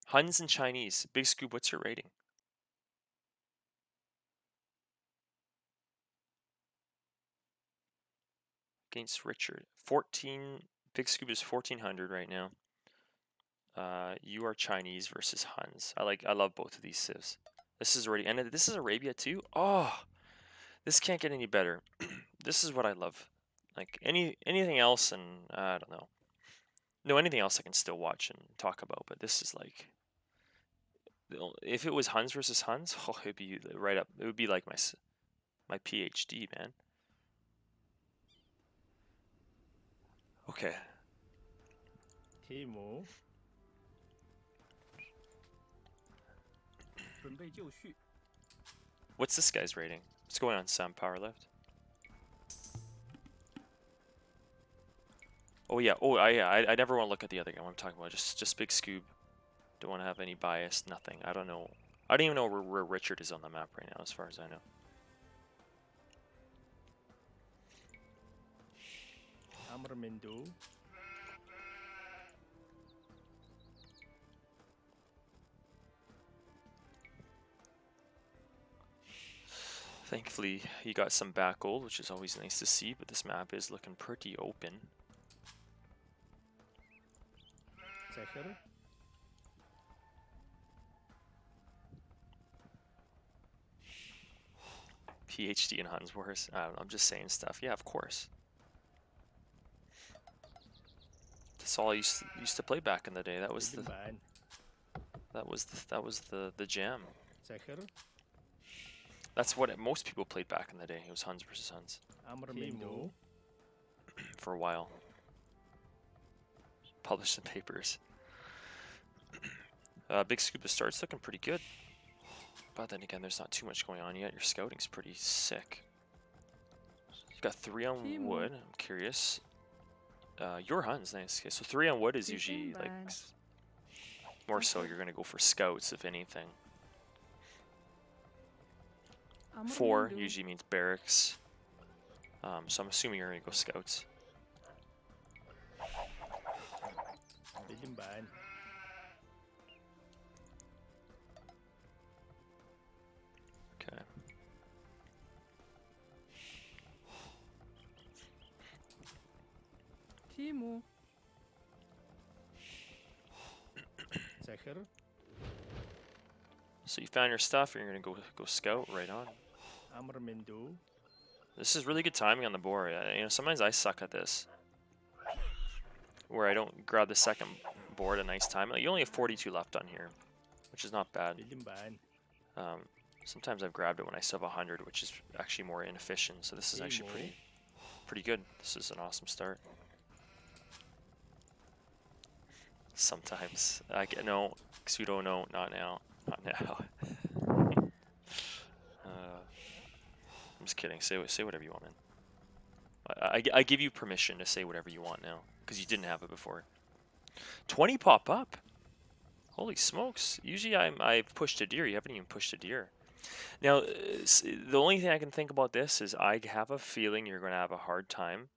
Huns and Chinese. Big Scoop, what's your rating? Against Richard. 14. Big Scoop is 1400 right now. You are Chinese versus Huns. I love both of these civs. This is already, and this is Arabia too. Oh, this can't get any better. This is what I love. Like anything else, and I don't know. No, anything else I can still watch and talk about, but this is like, if it was Huns versus Huns, oh, it'd be right up. It would be like my PhD, man. Okay. 提姆，准备就绪。 What's this guy's rating? What's going on, Sam Powerlift? Oh yeah. Oh, I never want to look at the other guy. What I'm talking about, just Big Scoob. Don't want to have any bias. Nothing. I don't know. I don't even know where Richard is on the map right now, as far as I know. Amr Mendou. Thankfully, he got some back gold, which is always nice to see, but this map is looking pretty open. Zecher. PhD in Huns Wars. I don't know, I'm just saying stuff. Yeah, of course. That's all I used to play back in the day. That was the jam. Zecher. That's what most people played back in the day. It was Huns versus Huns. Amr Mendou. For a while. Published some papers. Big Scoop of starts looking pretty good. But then again, there's not too much going on yet. Your scouting's pretty sick. You got 3 on wood. I'm curious. Your Huns, nice. Okay, so 3 on wood is usually like more so you're gonna go for scouts if anything. 4 usually means barracks. So I'm assuming you're gonna go scouts. 北京版。 Okay. Timo. Zecher. So you found your stuff, and you're gonna go scout right on. Amr Mendou. This is really good timing on the board. You know, sometimes I suck at this, where I don't grab the second board a nice time. Like, you only have 42 left on here, which is not bad. 北京版。 Sometimes I've grabbed it when I still have 100, which is actually more inefficient. So this is actually pretty good. This is an awesome start. Sometimes I get no, pseudo no, not now, not now. I'm just kidding. Say whatever you want, man. I give you permission to say whatever you want now, because you didn't have it before. 20 pop up. Holy smokes! Usually I've pushed a deer. You haven't even pushed a deer. Now, the only thing I can think about this is I have a feeling you're going to have a hard time.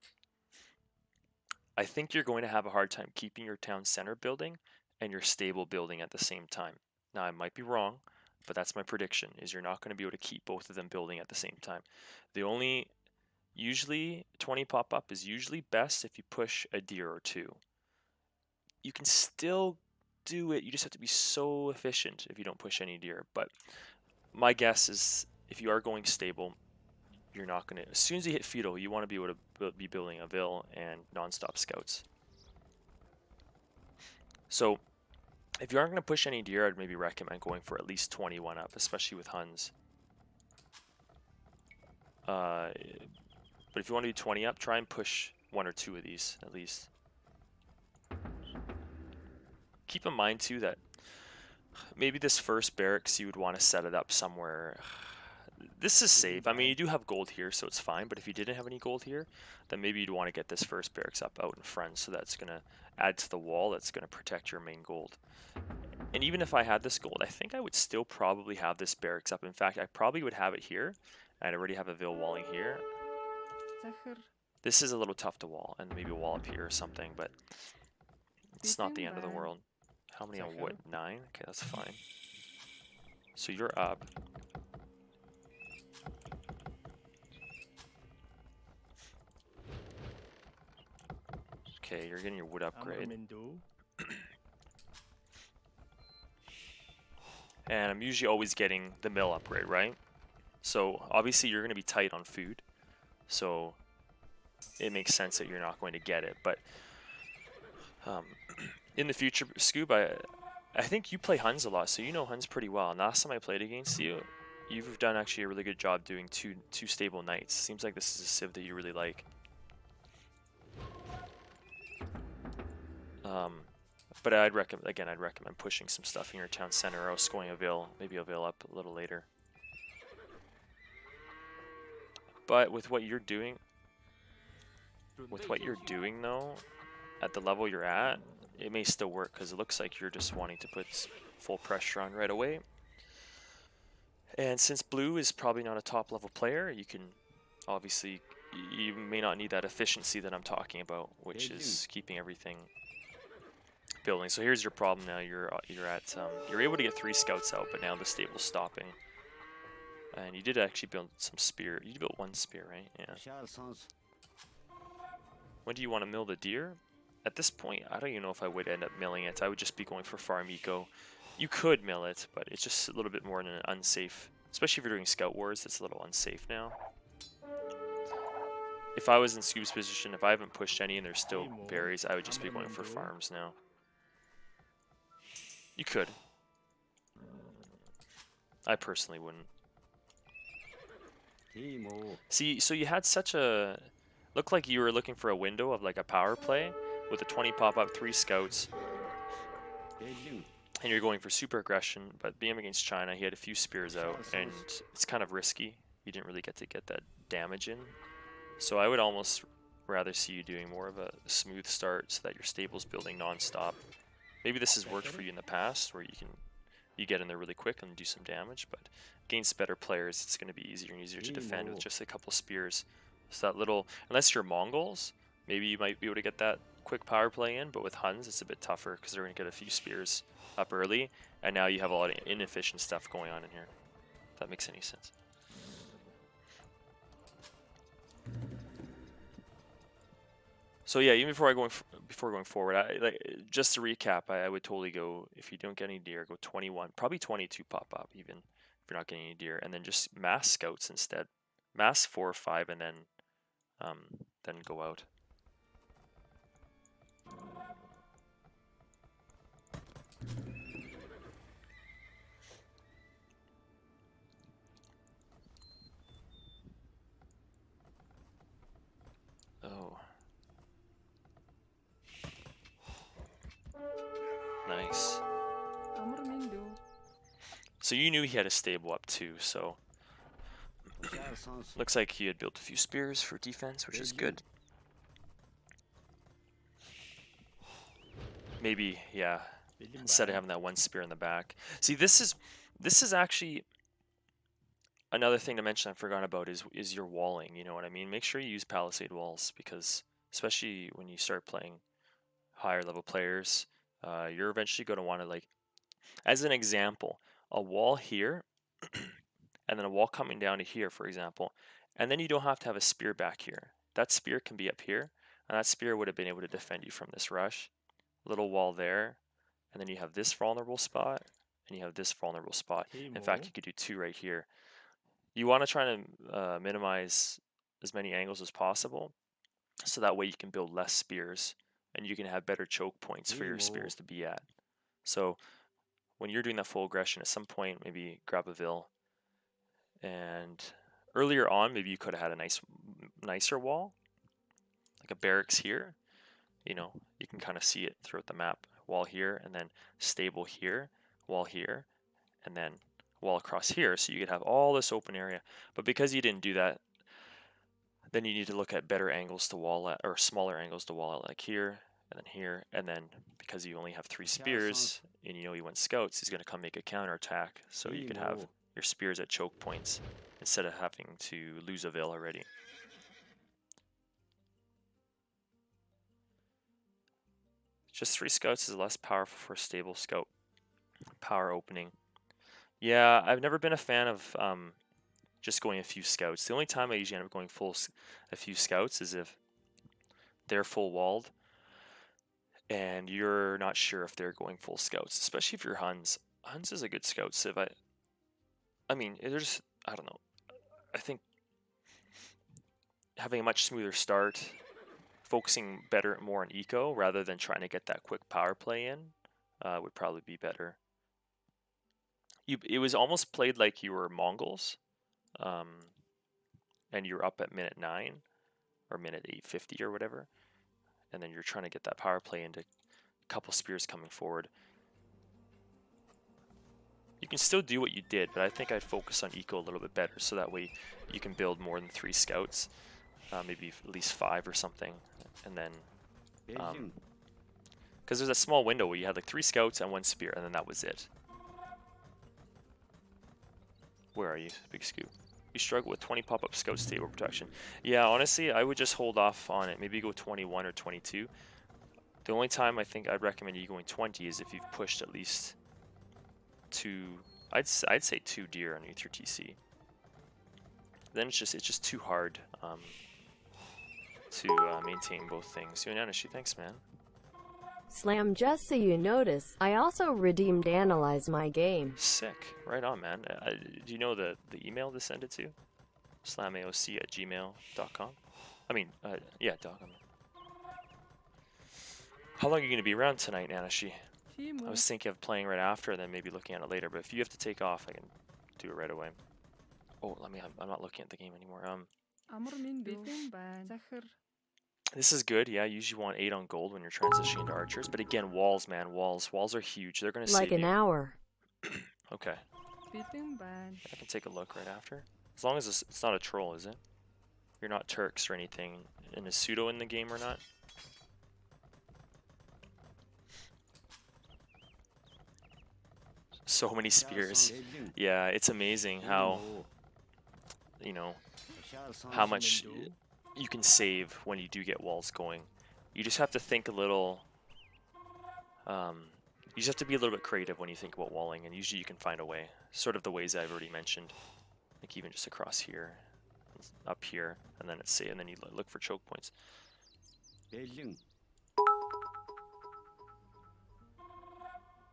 I think you're going to have a hard time keeping your town center building and your stable building at the same time. Now, I might be wrong, but that's my prediction, is you're not going to be able to keep both of them building at the same time. Usually 20 pop up is usually best if you push a deer or 2. You can still do it, you just have to be so efficient if you don't push any deer. But my guess is if you are going stable, you're not going to, as soon as you hit feudal, you want to be able to be building a Vil and non-stop scouts. So if you aren't going to push any deer, I'd maybe recommend going for at least 21 up, especially with Huns. But if you want to do 20 up, try and push 1 or 2 of these at least. Keep in mind too that maybe this first barracks you would want to set it up somewhere. This is safe. I mean, you do have gold here, so it's fine. But if you didn't have any gold here, then maybe you'd want to get this first barracks up out in front. So that's going to add to the wall. That's going to protect your main gold. And even if I had this gold, I think I would still probably have this barracks up. In fact, I probably would have it here. I'd already have a Vil walling here. Zecher. This is a little tough to wall, and maybe a wall up here or something, but it's not the end of the world. How many on Second. wood? 9? Okay, that's fine. So you're up. Okay, you're getting your wood upgrade. Armamentu. And I'm usually always getting the mill upgrade, right? So obviously you're going to be tight on food. So it makes sense that you're not going to get it. But in the future, Scoob, I think you play Huns a lot, so you know Huns pretty well. And last time I played against you, you've done actually a really good job doing two stable knights. Seems like this is a civ that you really like. But I'd recommend pushing some stuff in your town center, or else going maybe a Ville up a little later. But with what you're doing, though, at the level you're at, it may still work because it looks like you're just wanting to put full pressure on right away. And since blue is probably not a top level player, you can obviously, you may not need that efficiency that I'm talking about, which is keeping everything building. So here's your problem now. You're able to get 3 scouts out, but now the stable's stopping. And you did actually build some spear. You built 1 spear, right? Yeah. When do you want to mill the deer? At this point, I don't even know if I would end up milling it. I would just be going for farm eco. You could mill it, but it's just a little bit more in an unsafe, especially if you're doing scout wars, it's a little unsafe now. If I was in Scoob's position, if I haven't pushed any and there's still berries, I would just be going for farms now. You could. I personally wouldn't. See, so you had such a... Looked like you were looking for a window of like a power play with a 20 pop-up, 3 scouts. And you're going for super aggression, but being against China, he had a few spears out, and it's kind of risky. You didn't really get that damage in. So I would almost rather see you doing more of a smooth start so that your stable's building non-stop. Maybe this has worked for you in the past, where you get in there really quick and do some damage, but against better players, it's going to be easier and easier to defend with just a couple spears. So that little, unless you're Mongols, maybe you might be able to get that quick power play in, but with Huns, it's a bit tougher because they're going to get a few spears up early, and now you have a lot of inefficient stuff going on in here. If that makes any sense. So yeah, even before going forward, just to recap, I would totally go, if you don't get any deer, go 21, probably 22 pop up even if you're not getting any deer, and then just mass scouts instead, mass 4 or 5, and then go out. Oh. Nice. Armamentu. So you knew he had a stable up too, so looks like he had built a few spears for defense, which is good. Maybe, yeah, instead of having that 1 spear in the back. See, this is actually another thing to mention I forgot about is your walling, you know what I mean? Make sure you use palisade walls, because especially when you start playing higher level players, you're eventually going to want to, like, as an example, a wall here and then a wall coming down to here, for example, and then you don't have to have a spear back here. That spear can be up here, and that spear would have been able to defend you from this rush. Little wall there, and then you have this vulnerable spot, and you have this vulnerable spot. In fact, you could do 2 right here. You want to try to minimize as many angles as possible, so that way you can build less spears, and you can have better choke points for your spears to be at. So when you're doing that full aggression, at some point, maybe grab a Ville. And earlier on, maybe you could have had a nicer wall, like a barracks here. You know, you can kind of see it throughout the map. Wall here, and then stable here, wall here, and then wall across here. So you could have all this open area. But because you didn't do that, then you need to look at better angles to wall at, or smaller angles to wall at, like here, and then here, and then because you only have 3 spears, and you know he went scouts, he's going to come make a counterattack. So you could have your spears at choke points instead of having to lose a Ville already. Just 3 scouts is less powerful for a stable scout power opening. Yeah, I've never been a fan of just going a few scouts. The only time I usually end up going a few scouts is if they're full walled and you're not sure if they're going full scouts, especially if you're Huns. Huns is a good scout civ. I mean, there's, I don't know. I think having a much smoother start, focusing more on eco rather than trying to get that quick power play in would probably be better. It was almost played like you were Mongols, and you're up at minute 9 or minute 850 or whatever, and then you're trying to get that power play into a couple spears coming forward. You can still do what you did, but I think I'd focus on eco a little bit better, so that way you can build more than 3 scouts, maybe at least 5 or something, and then because there's a small window where you had like 3 scouts and 1 spear, and then that was it. Where are you, Big Scoop? You struggle with 20 pop-up scout stable protection. Yeah, honestly, I would just hold off on it. Maybe go 21 or 22. The only time I think I'd recommend you going 20 is if you've pushed at least 2. I'd say 2 deer underneath your TC. Then it's just too hard to maintain both things. Yonanashi, thanks, man. Slam, just so you notice, I also redeemed Analyze My Game. Sick. Right on, man. Do you know the email to send it to? slamaoc@gmail.com. I mean, yeah, .com. How long are you going to be around tonight, Nanashi? I was thinking of playing right after and then maybe looking at it later, but if you have to take off, I can do it right away. Oh, I'm not looking at the game anymore. This is good, yeah. You usually want 8 on gold when you're transitioning to archers, but again, walls, man, walls are huge. They're going to save like an you. hour. Okay. I can take a look right after. As long as it's not a troll, is it? You're not Turks or anything. And is pseudo in the game or not? So many spears. Yeah, it's amazing how, you know, how much you can save when you do get walls going. You just have to think a little, you just have to be a little bit creative when you think about walling, and usually you can find a way. Sort of the ways I've already mentioned. Like even just across here, up here, and then it's and then you look for choke points.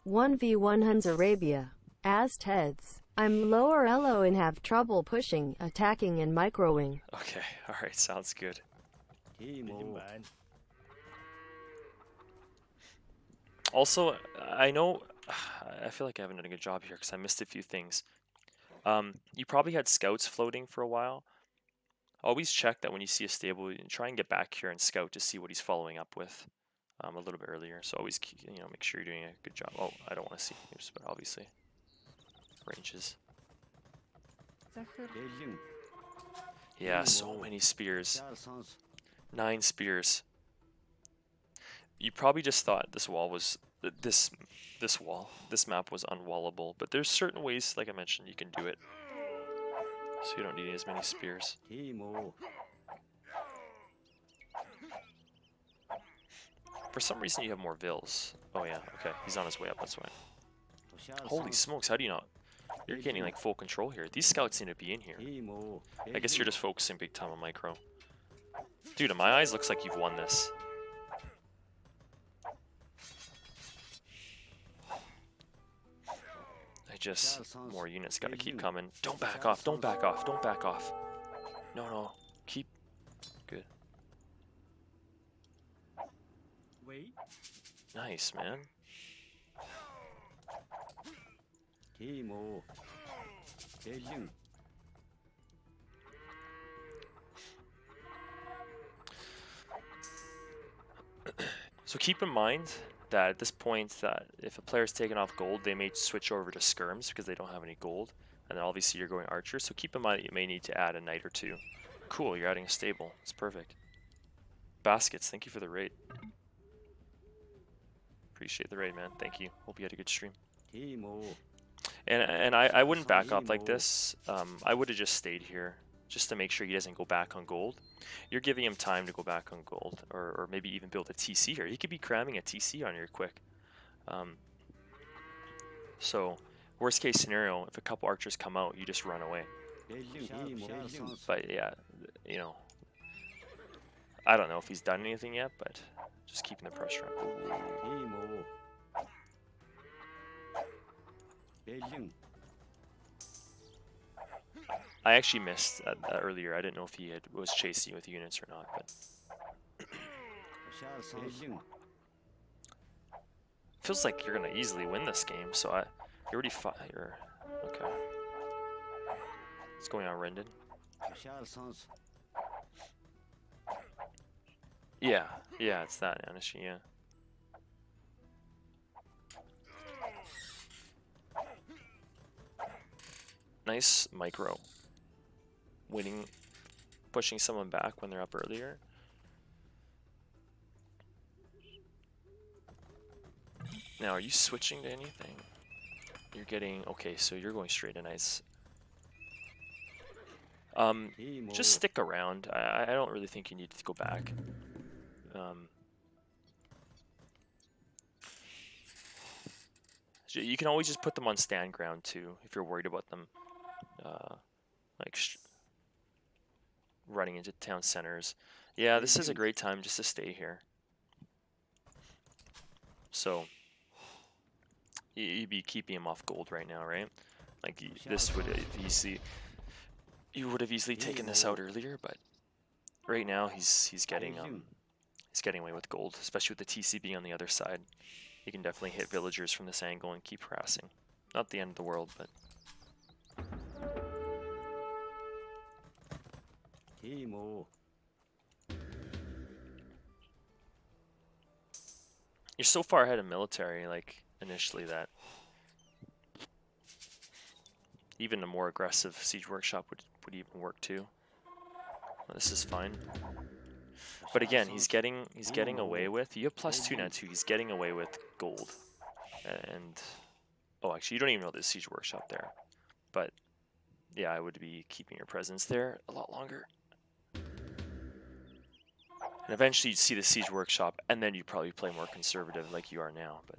1v1 Huns Arabia. As Teds. I'm lower elo and have trouble pushing, attacking, and microwing. Okay, alright, sounds good. Also, I know, I feel like I haven't done a good job here because I missed a few things. You probably had scouts floating for a while. Always check that when you see a stable, try and get back here and scout to see what he's following up with a little bit earlier. So always, make sure you're doing a good job. Oh, I don't want to see moves, but obviously. Ranges. Yeah, so many spears. 9 spears. You probably just thought this wall was this map was unwallable, but there's certain ways, like I mentioned, you can do it. So you don't need as many spears. For some reason you have more vills. Oh yeah, okay, he's on his way up, that's why. Holy smokes, how do you not? You're gaining like full control here. These scouts need to be in here. I guess you're just focusing big time on micro. Dude, in my eyes, looks like you've won this. More units gotta keep coming. Don't back off, don't back off, don't back off. No, keep. Good. Wait. Nice, man. So keep in mind that at this point, that if a player's taken off gold, they may switch over to skirms because they don't have any gold. And then obviously you're going archer, so keep in mind that you may need to add a knight or 2. Cool, you're adding a stable. It's perfect. Baskets, thank you for the raid. Appreciate the raid, man. Thank you. Hope you had a good stream. And I wouldn't back up like this. I would have just stayed here. just to make sure he doesn't go back on gold. You're giving him time to go back on gold, or maybe even build a TC here. He could be cramming a TC on here quick. So, worst case scenario, if a couple archers come out, you just run away. But yeah, you know, I don't know if he's done anything yet, but just keeping the pressure on. I actually missed that earlier. I didn't know if he was chasing with units or not, but feels like you're gonna easily win this game. So you already fought. You're okay. What's going on, Rendon? Yeah, it's that Anishi, yeah. Nice micro. Winning, pushing someone back when they're up earlier. Now, are you switching to anything? You're getting, okay, so you're going straight to nice. Just stick around. I don't really think you need to go back. You can always just put them on stand ground too, if you're worried about them, like running into town centers. Yeah, this is a great time just to stay here. So you'd be keeping him off gold right now, right? Like this would easily, you would have easily taken this out earlier, but right now he's getting away with gold, especially with the TC being on the other side. You can definitely hit villagers from this angle and keep harassing. Not the end of the world, but you're so far ahead of military, like initially, that even a more aggressive siege workshop would even work too. Well, this is fine. But again, he's getting away with, you have +2 now too, he's getting away with gold. And oh, actually you don't even know there's siege workshop there. But yeah, I would be keeping your presence there a lot longer. And eventually you'd see the siege workshop, and then you'd probably play more conservative like you are now. But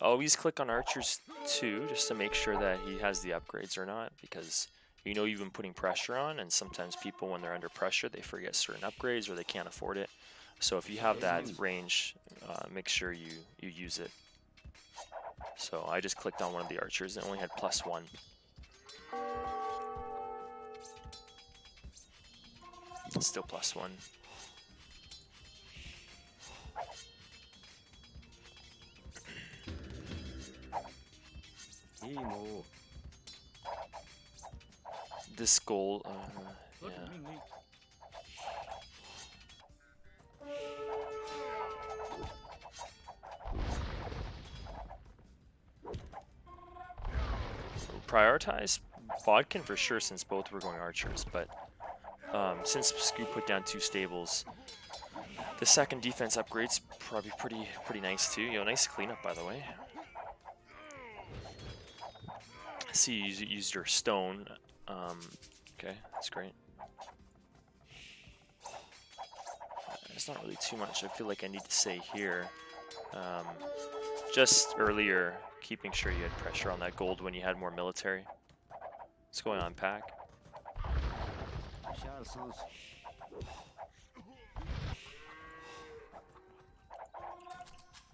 always click on archers too, just to make sure that he has the upgrades or not, because you know you've been putting pressure on, and sometimes people, when they're under pressure, they forget certain upgrades or they can't afford it. So if you have that range, make sure you use it. So I just clicked on one of the archers and only had +1. Still +1. This goal, yeah. Prioritize Bodkin for sure, since both were going archers, but since Scoop put down 2 stables, the second defense upgrade's probably pretty nice too. Yo, nice cleanup, by the way. See, you used your stone. Okay, that's great. There's not really too much I feel like I need to say here. Just earlier, keeping sure you had pressure on that gold when you had more military. What's going on, Pack?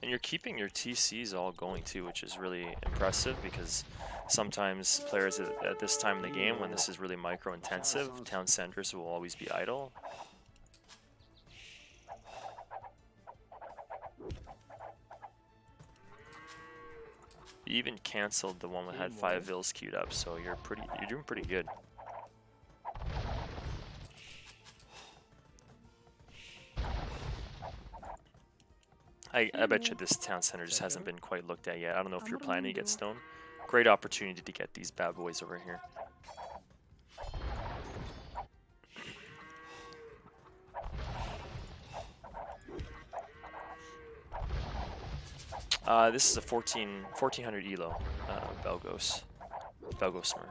And you're keeping your TCs all going too, which is really impressive, because sometimes players at this time in the game, when this is really micro intensive, town centers will always be idle. You even canceled the one that had 5 vills queued up, so you're doing pretty good. I bet you this town center just hasn't been quite looked at yet. I don't know if you're planning to get stone. Great opportunity to get these bad boys over here. This is a 1400 elo, Belgos. Belgosmer.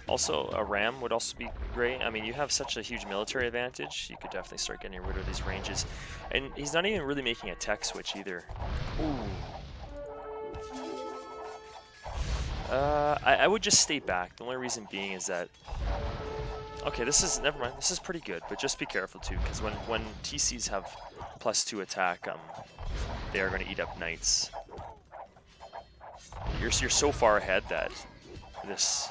Also, a ram would also be great. I mean, you have such a huge military advantage. You could definitely start getting rid of these ranges. And he's not even really making a tech switch either. Ooh. I would just stay back. The only reason being is that... Okay, this is... Never mind. This is pretty good, but just be careful too, because when TCs have +2 attack, they are going to eat up knights. You're so far ahead that this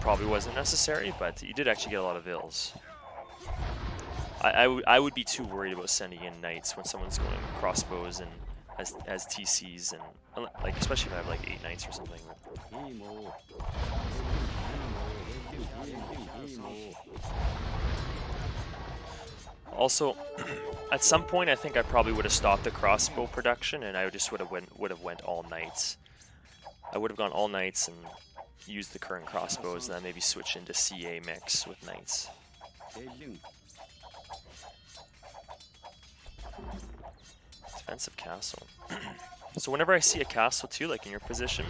probably wasn't necessary, but you did actually get a lot of ills. I would be too worried about sending in knights when someone's going crossbows and as TCs, and like especially if I have like 8 knights or something. Also, at some point I think I probably would have stopped the crossbow production, and I just would have went all knights. I would have gone all knights and used the current crossbows, and then maybe switch into CA mix with knights. Defensive castle. So whenever I see a castle too, like in your position,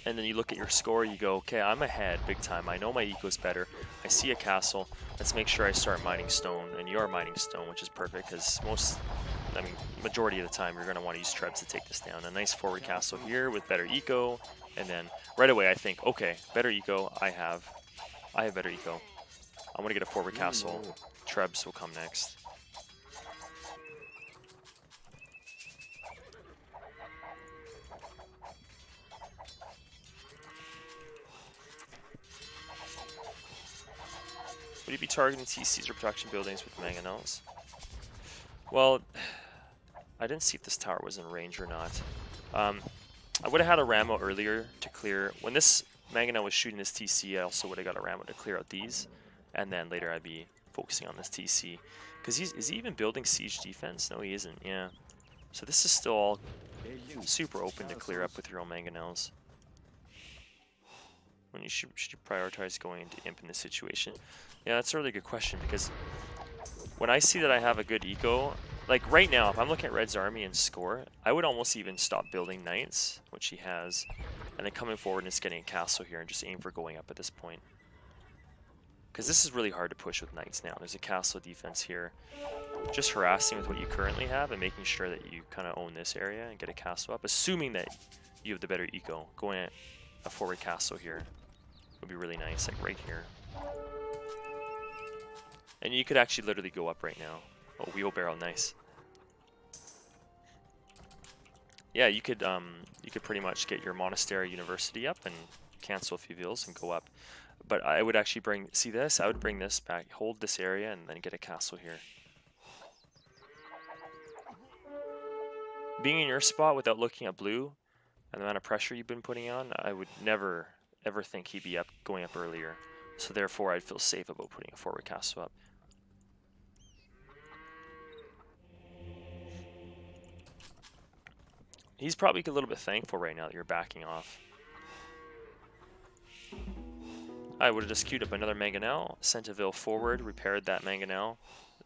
and then you look at your score, you go, okay, I'm ahead big time. I know my eco's better. I see a castle. Let's make sure I start mining stone, and you are mining stone, which is perfect because majority of the time you're going to want to use trebs to take this down. A nice forward castle here with better eco, and then right away I think, okay, better eco. I have better eco. I want to get a forward castle. Trebs will come next. Would you be targeting TCs or production buildings with mangonels? Well, I didn't see if this tower was in range or not. I would have had a Ramo earlier to clear. When this mangonel was shooting this TC, I also would have got a Ramo to clear out these. And then later I'd be focusing on this TC. Because is he even building siege defense? No, he isn't, yeah. So this is still all super open to clear up with your own mangonels. When you should you prioritize going into imp in this situation? Yeah, that's a really good question, because when I see that I have a good eco, like right now, if I'm looking at Red's army and score, I would almost even stop building knights, which he has, and then coming forward and just getting a castle here and just aim for going up at this point. Because this is really hard to push with knights now. There's a castle defense here. Just harassing with what you currently have and making sure that you kind of own this area and get a castle up, assuming that you have the better eco. Going at a forward castle here would be really nice, like right here. And you could actually literally go up right now. Oh, wheelbarrow, nice. Yeah, you could pretty much get your monastery university up and cancel a few villas and go up. But I would actually bring, see this? I would bring this back, hold this area, and then get a castle here. Being in your spot without looking at blue and the amount of pressure you've been putting on, I would never ever think he'd be going up earlier. So therefore I'd feel safe about putting a forward castle up. He's probably a little bit thankful right now that you're backing off. I would have just queued up another mangonel, sent a Ville forward, repaired that mangonel,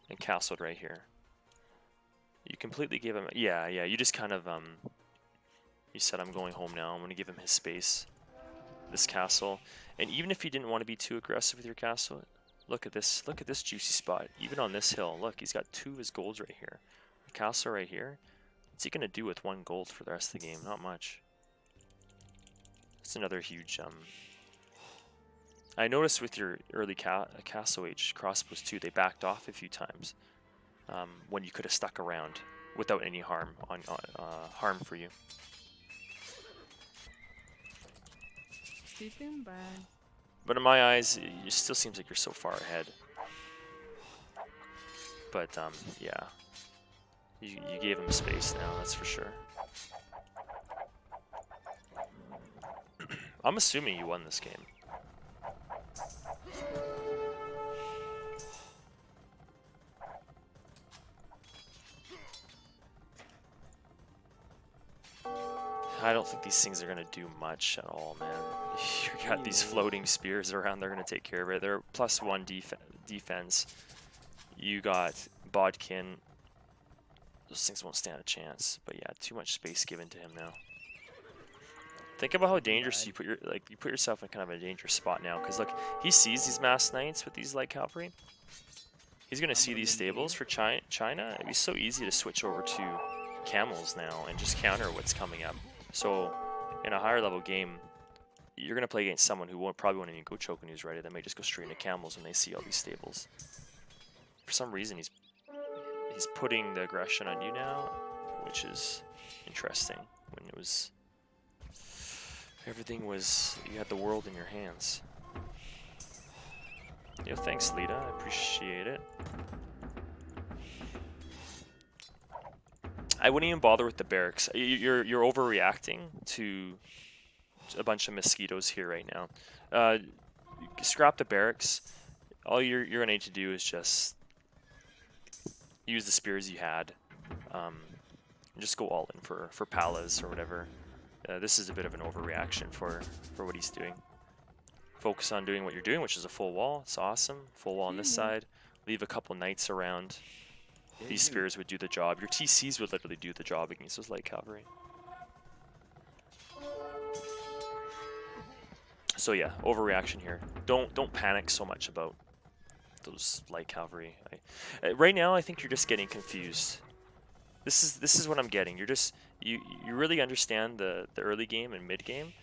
and castled right here. You completely gave him... Yeah, you just kind of... You said, I'm going home now. I'm going to give him his space. This castle. And even if you didn't want to be too aggressive with your castle, look at this juicy spot. Even on this hill, look, he's got 2 of his golds right here. The castle right here. What's he going to do with 1 gold for the rest of the game? Not much. It's another huge... I noticed with your early Castle Age crossbows too, they backed off a few times when you could have stuck around without any harm for you. Sleeping bag. But in my eyes, it still seems like you're so far ahead. But yeah, you gave him space now, that's for sure. I'm assuming you won this game. I don't think these things are going to do much at all, man. You got these floating spears around, they're going to take care of it. They're +1 defense. You got Bodkin. Those things won't stand a chance. But yeah, too much space given to him now. Think about how dangerous you put yourself in kind of a dangerous spot now. Because look, he sees these mass knights with these light cavalry. He's gonna see these stables for China. It'd be so easy to switch over to camels now and just counter what's coming up. So in a higher level game, you're gonna play against someone who probably won't even go Chokanews ready. They may just go straight into camels when they see all these stables. For some reason, he's putting the aggression on you now, which is interesting. When it was everything was, you had the world in your hands. Yeah, thanks, Lita. I appreciate it. I wouldn't even bother with the barracks. You're overreacting to a bunch of mosquitoes here right now. Scrap the barracks. All you're gonna need to do is just use the spears you had. And just go all in for Palas or whatever. This is a bit of an overreaction for what he's doing. Focus on doing what you're doing, which is a full wall. It's awesome. Full wall on this side. Leave a couple knights around. These spears would do the job. Your TCs would literally do the job against those light cavalry. So yeah, overreaction here. Don't panic so much about those light cavalry. Right now, I think you're just getting confused. This is what I'm getting. You're just you really understand the early game and mid game,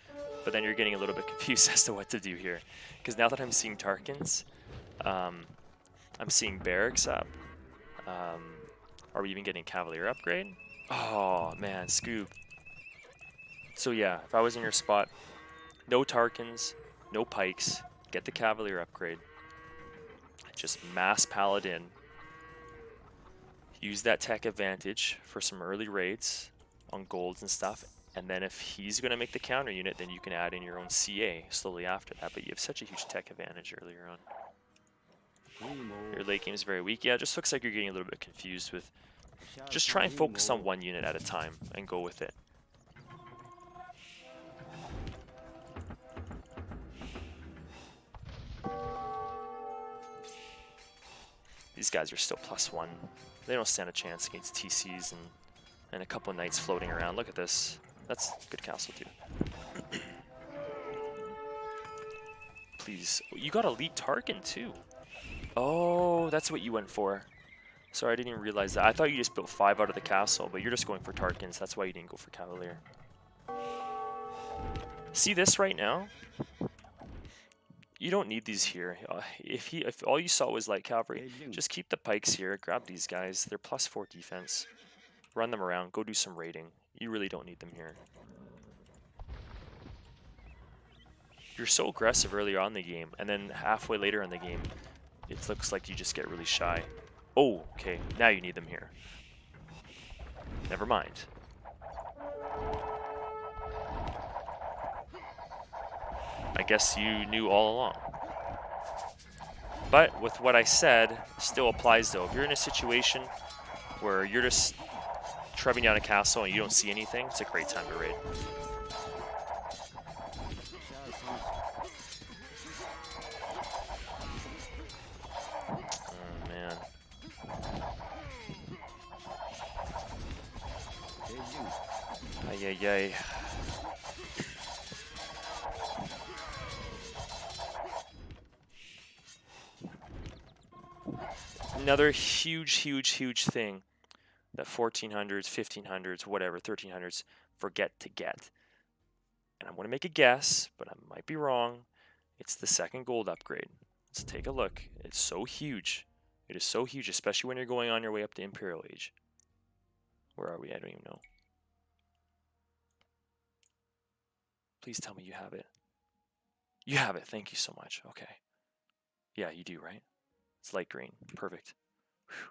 but then you're getting a little bit confused as to what to do here. Because now that I'm seeing Tarkans, I'm seeing barracks up. Are we even getting Cavalier upgrade? Oh man, Scoob. So yeah, if I was in your spot, no Tarkans, no Pikes, get the Cavalier upgrade. Just mass Paladin. Use that tech advantage for some early raids on golds and stuff. And then if he's going to make the counter unit, then you can add in your own CA slowly after that. But you have such a huge tech advantage earlier on. Your late game is very weak. Yeah, it just looks like you're getting a little bit confused with... Just try and focus on one unit at a time and go with it. These guys are still +1. They don't stand a chance against TCs and a couple of knights floating around. Look at this. That's good castle too. Please. You got Elite Tarkin too. Oh, that's what you went for. Sorry, I didn't even realize that. I thought you just built 5 out of the castle, but you're just going for Tarkans. That's why you didn't go for Cavalier. See this right now? You don't need these here. If all you saw was light cavalry, just keep the pikes here. Grab these guys. They're +4 defense. Run them around. Go do some raiding. You really don't need them here. You're so aggressive early on in the game, and then halfway later in the game, it looks like you just get really shy. Oh, okay. Now you need them here. Never mind. I guess you knew all along. But with what I said, still applies though. If you're in a situation where you're just trebbing down a castle and you don't see anything, it's a great time to raid. Oh man. Ay ay ay. Another huge thing that 1400s, 1500s, whatever, 1300s forget to get. And I'm going to make a guess, but I might be wrong. It's the second gold upgrade. Let's take a look. It's so huge. It is so huge, especially when you're going on your way up to Imperial Age. Where are we? I don't even know. Please tell me you have it. You have it. Thank you so much. Okay. Yeah, you do, right? It's light green. Perfect. Whew.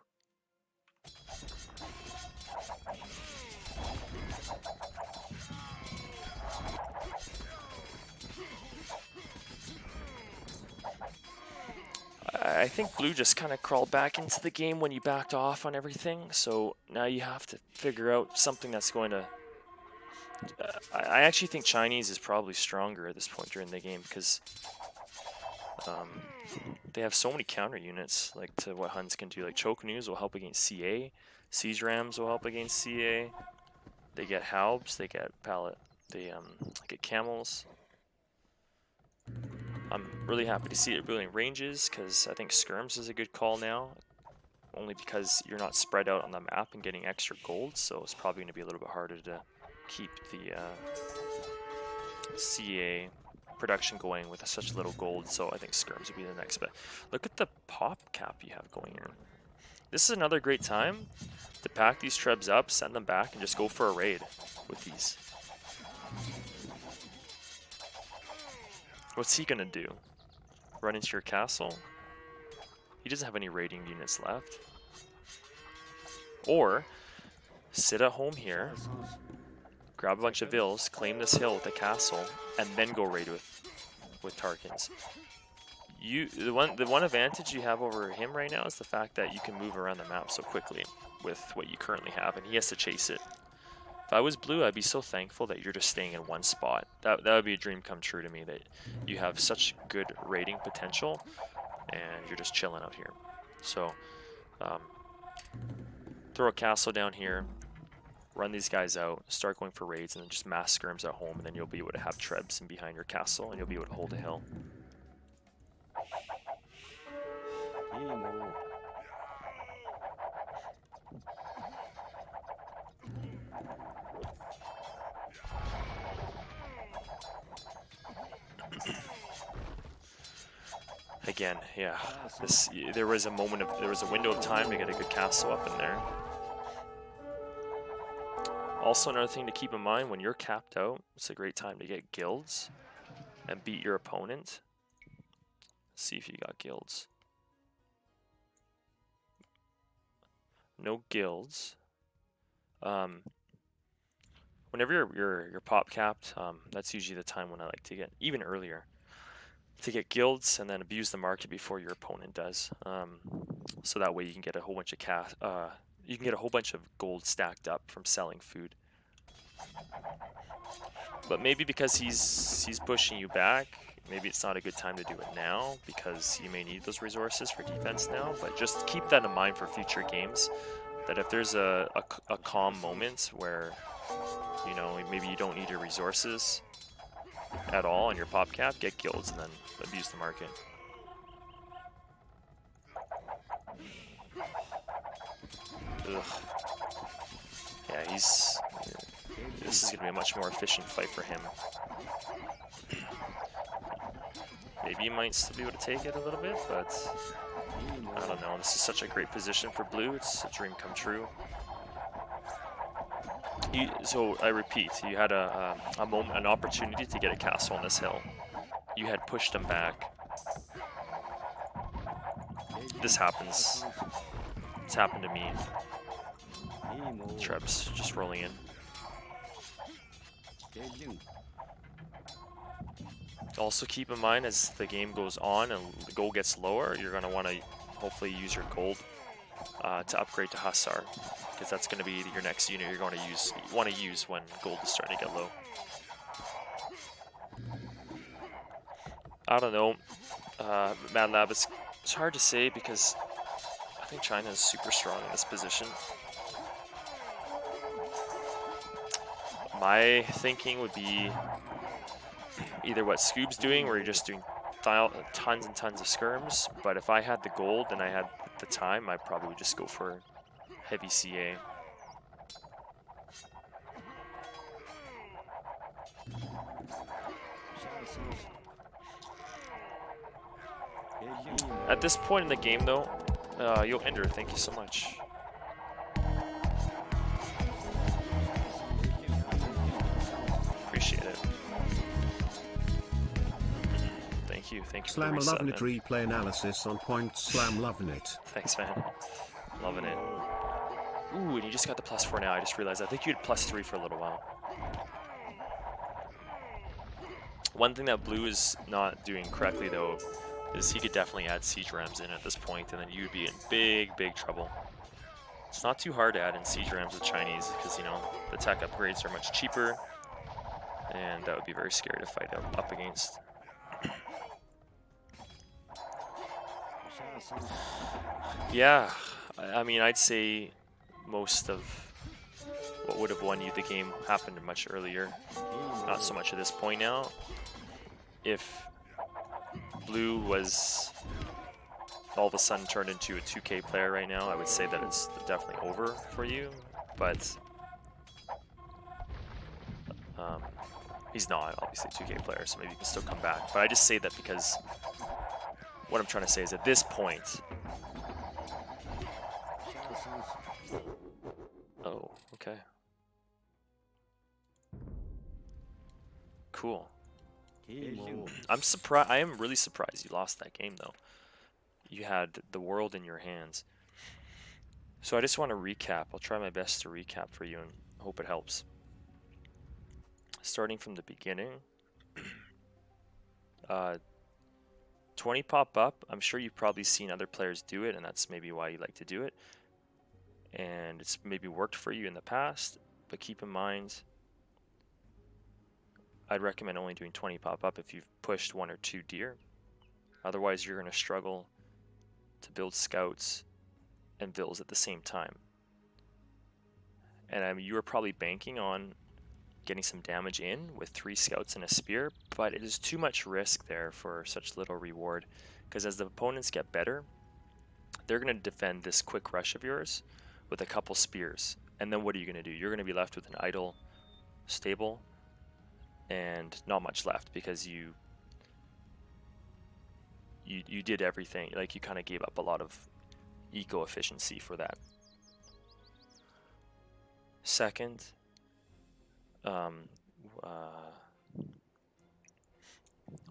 I think blue just kind of crawled back into the game when you backed off on everything. So now you have to figure out something that's going to... I actually think Chinese is probably stronger at this point during the game because... they have so many counter units, like to what Huns can do. Like Chokanews will help against CA, Siege Rams will help against CA. They get Halbs, they get They get camels. I'm really happy to see it building ranges because I think skirms is a good call now. Only because you're not spread out on the map and getting extra gold, so it's probably going to be a little bit harder to keep the CA production going with such little gold, so I think skirms would be the next bet. Look at the pop cap you have going here. This is another great time to pack these trebs up, send them back, and just go for a raid with these. What's he gonna do? Run into your castle? He doesn't have any raiding units left. Or sit at home here, grab a bunch of vills, claim this hill with a castle, and then go raid with Tarkans. The one advantage you have over him right now is the fact that you can move around the map so quickly with what you currently have, and he has to chase it. If I was blue, I'd be so thankful that you're just staying in one spot. That would be a dream come true to me, that you have such good raiding potential and you're just chilling out here. So throw a castle down here, run these guys out, start going for raids, and then just mass skirms at home, and then you'll be able to have trebs in behind your castle, and you'll be able to hold a hill. Again, yeah, there was a window of time to get a good castle up in there. Also, another thing to keep in mind, when you're capped out, it's a great time to get guilds and beat your opponent. Let's see if you got guilds. No guilds. Whenever you're pop capped, that's usually the time when I like to get, even earlier, to get guilds and then abuse the market before your opponent does. So that way you can get a whole bunch of gold stacked up from selling food. But maybe because he's pushing you back, maybe it's not a good time to do it now because you may need those resources for defense now. But just keep that in mind for future games, that if there's a calm moment where, you know, maybe you don't need your resources at all on your pop cap, get guilds and then abuse the market. Ugh. Yeah, this is going to be a much more efficient fight for him. Maybe he might still be able to take it a little bit, but I don't know. This is such a great position for blue. It's a dream come true. So I repeat, you had an opportunity to get a castle on this hill. You had pushed him back. This happens. It's happened to me. Trebs just rolling in. Also keep in mind, as the game goes on and the gold gets lower, you're going to want to hopefully use your gold to upgrade to Hussar, because that's going to be your next unit you're going to want to use when gold is starting to get low. I don't know, Mad Lab, it's hard to say because I think China is super strong in this position. My thinking would be either what Scoob's doing, where you're just doing tons and tons of skirms, but if I had the gold and I had the time, I probably would just go for heavy CA. At this point in the game though, Yo Ender, thank you so much. Appreciate it. Thank you for Slam the loving resub, it, man. replay analysis on point. Slam loving it. Thanks, man. Loving it. Ooh, and you just got the +4 now. I just realized. I think you had +3 for a little while. One thing that blue is not doing correctly, though, is he could definitely add siege rams in at this point, and then you'd be in big trouble. It's not too hard to add in siege rams with Chinese, because, you know, the tech upgrades are much cheaper, and that would be very scary to fight up against. Yeah, I mean, I'd say most of what would have won you the game happened much earlier. Not so much at this point now. If blue was all of a sudden turned into a 2K player right now, I would say that it's definitely over for you, but he's not obviously a 2K player, so maybe he can still come back. But I just say that because what I'm trying to say is at this point, oh, okay. Cool. I'm surprised. I am really surprised you lost that game, though. You had the world in your hands. So I just want to recap. I'll try my best to recap for you and hope it helps. Starting from the beginning. 20 pop up. I'm sure you've probably seen other players do it, and that's maybe why you like to do it. And it's maybe worked for you in the past, but keep in mind, I'd recommend only doing 20 pop up if you've pushed 1 or 2 deer. Otherwise, you're going to struggle to build scouts and vills at the same time. And I mean, you were probably banking on getting some damage in with 3 scouts and a spear, but it is too much risk there for such little reward, because as the opponents get better, they're going to defend this quick rush of yours with a couple spears. And then what are you going to do? You're going to be left with an idle stable and not much left, because you did everything. Like, you kind of gave up a lot of eco efficiency for that. Second,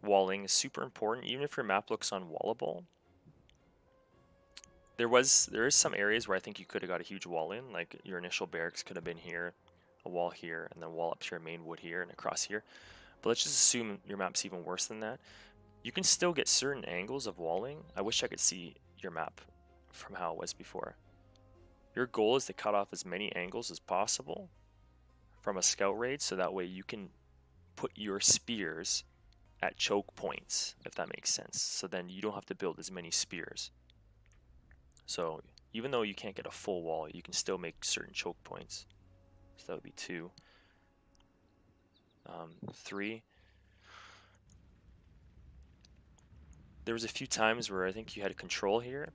walling is super important. Even if your map looks unwallable, there is some areas where I think you could have got a huge wall in. Like, your initial barracks could have been here, a wall here, and then a wall up to your main wood here and across here. But let's just assume your map's even worse than that. You can still get certain angles of walling. I wish I could see your map from how it was before. Your goal is to cut off as many angles as possible from a scout raid, so that way you can put your spears at choke points, if that makes sense. So then you don't have to build as many spears. So even though you can't get a full wall, you can still make certain choke points. So that would be 2. 3. There was a few times where I think you had control here,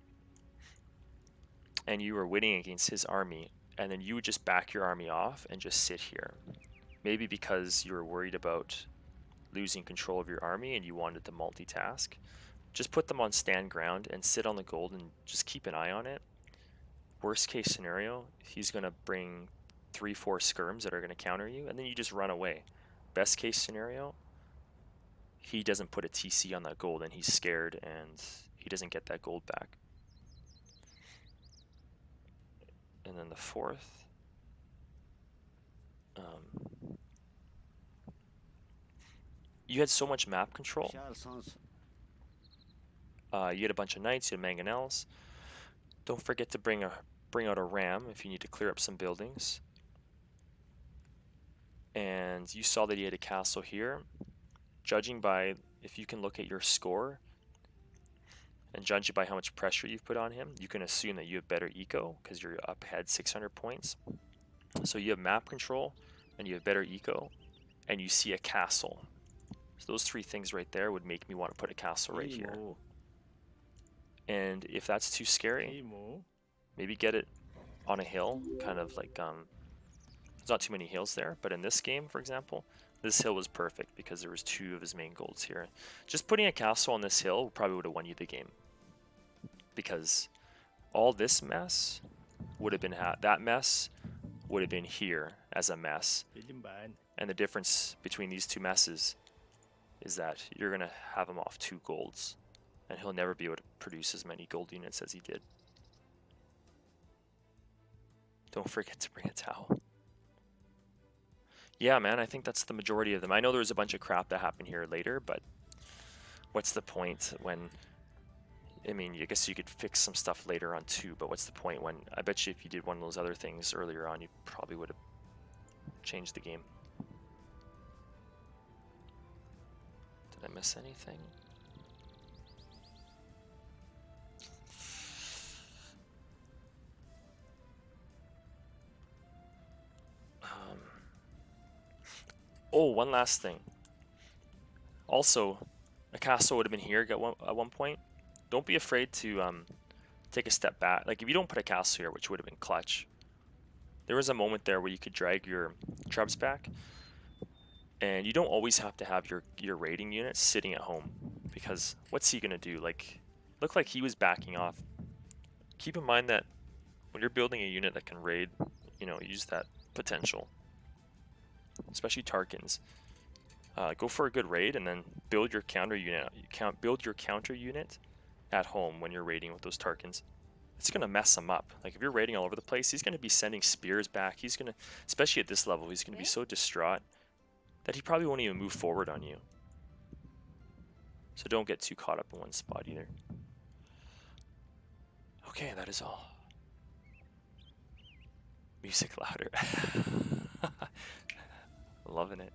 and you were winning against his army, and then you would just back your army off and just sit here. Maybe because you were worried about losing control of your army and you wanted to multitask. Just put them on stand ground and sit on the gold and just keep an eye on it. Worst case scenario, he's going to bring 3-4 skirms that are going to counter you, and then you just run away. Best case scenario, he doesn't put a TC on that gold and he's scared and he doesn't get that gold back. And then the 4th, you had so much map control. You had a bunch of knights, you had mangonels. Don't forget to bring out a ram if you need to clear up some buildings. And you saw that he had a castle here. Judging by, if you can look at your score and judging by how much pressure you've put on him, you can assume that you have better eco because you're up ahead 600 points. So you have map control and you have better eco and you see a castle. So those 3 things right there would make me want to put a castle right here. And if that's too scary, maybe get it on a hill, kind of like, there's not too many hills there, but in this game, for example, this hill was perfect because there was 2 of his main golds here. Just putting a castle on this hill probably would have won you the game, because all this mess would have been that mess would have been here as a mess. And the difference between these 2 messes is that you're gonna have him off 2 golds, and he'll never be able to produce as many gold units as he did. Don't forget to bring a towel. Yeah, man, I think that's the majority of them. I know there was a bunch of crap that happened here later, but what's the point when... I mean, I guess you could fix some stuff later on too, but what's the point when... I bet you if you did one of those other things earlier on, you probably would have changed the game. Did I miss anything? Oh, one last thing. Also, a castle would have been here at one point. Don't be afraid to take a step back. Like if you don't put a castle here, which would have been clutch, there was a moment there where you could drag your trebs back, and you don't always have to have your raiding unit sitting at home, because what's he gonna do? Like, looked like he was backing off. Keep in mind that when you're building a unit that can raid, you know, use that potential, especially Tarkins. Go for a good raid and then build your counter unit. Build your counter unit at home when you're raiding with those Tarkins. It's gonna mess him up. Like if you're raiding all over the place, he's gonna be sending spears back. He's gonna, especially at this level, he's gonna be so distraught that he probably won't even move forward on you. So don't get too caught up in one spot either. Okay, that is all. Music louder. Loving it.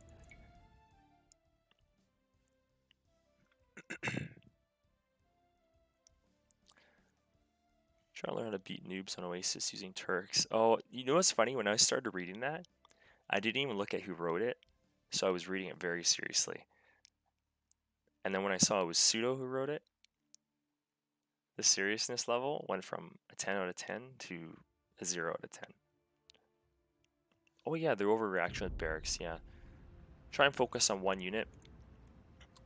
Trying to learn how to beat noobs on Oasis using Turks. Oh, you know what's funny? When I started reading that, I didn't even look at who wrote it, so I was reading it very seriously. And then when I saw it was Pseudo who wrote it, the seriousness level went from a 10 out of 10 to a 0 out of 10. Oh yeah, the overreaction with barracks, yeah. Try and focus on one unit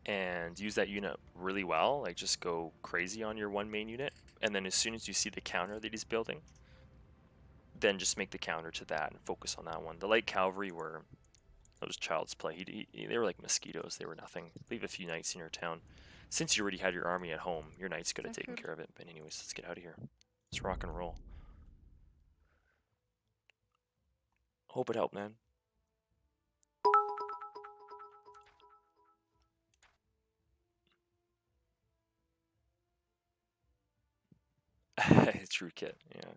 and use that unit really well, like just go crazy on your one main unit, and then as soon as you see the counter that he's building, then just make the counter to that and focus on that one. The light cavalry were, that was child's play. They were like mosquitoes, they were nothing. Leave a few knights in your town. Since you already had your army at home, your knights could have taken care of it. But anyways, let's get out of here. Let's rock and roll. Hope it helped, man. True kit, yeah.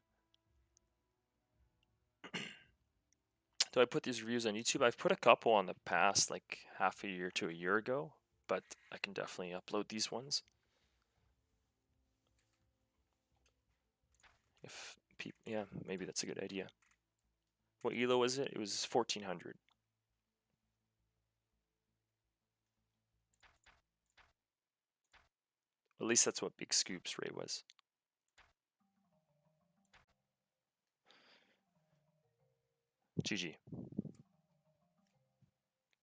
Do I put these reviews on YouTube? I've put a couple on the past, like half a year to a year ago, but I can definitely upload these ones. If people, yeah, maybe that's a good idea. What elo was it? It was 1400. At least that's what Big Scoop's rate was. GG.